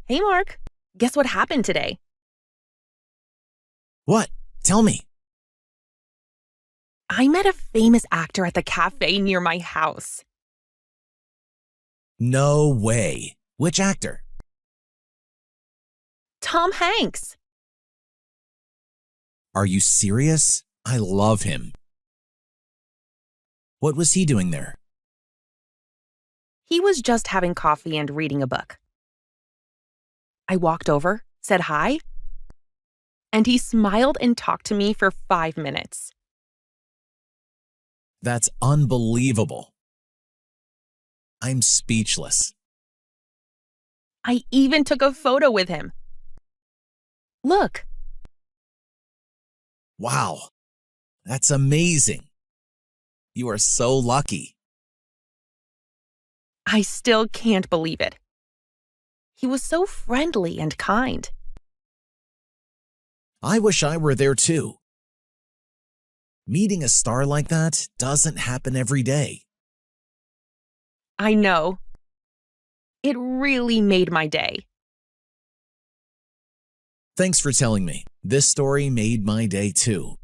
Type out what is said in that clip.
Hey, Mark. Guess what happened today? What? Tell me. I met a famous actor at the cafe near my house. No way. Which actor? Tom Hanks. Are you serious? I love him. What was he doing there? He was just having coffee and reading a book. I walked over, said hi, and he smiled and talked to me for 5 minutes. That's unbelievable. I'm speechless. I even took a photo with him. Look. Wow. That's amazing. You are so lucky. I still can't believe it. He was so friendly and kind. I wish I were there too. Meeting a star like that doesn't happen every day. I know. It really made my day. Thanks for telling me. This story made my day too.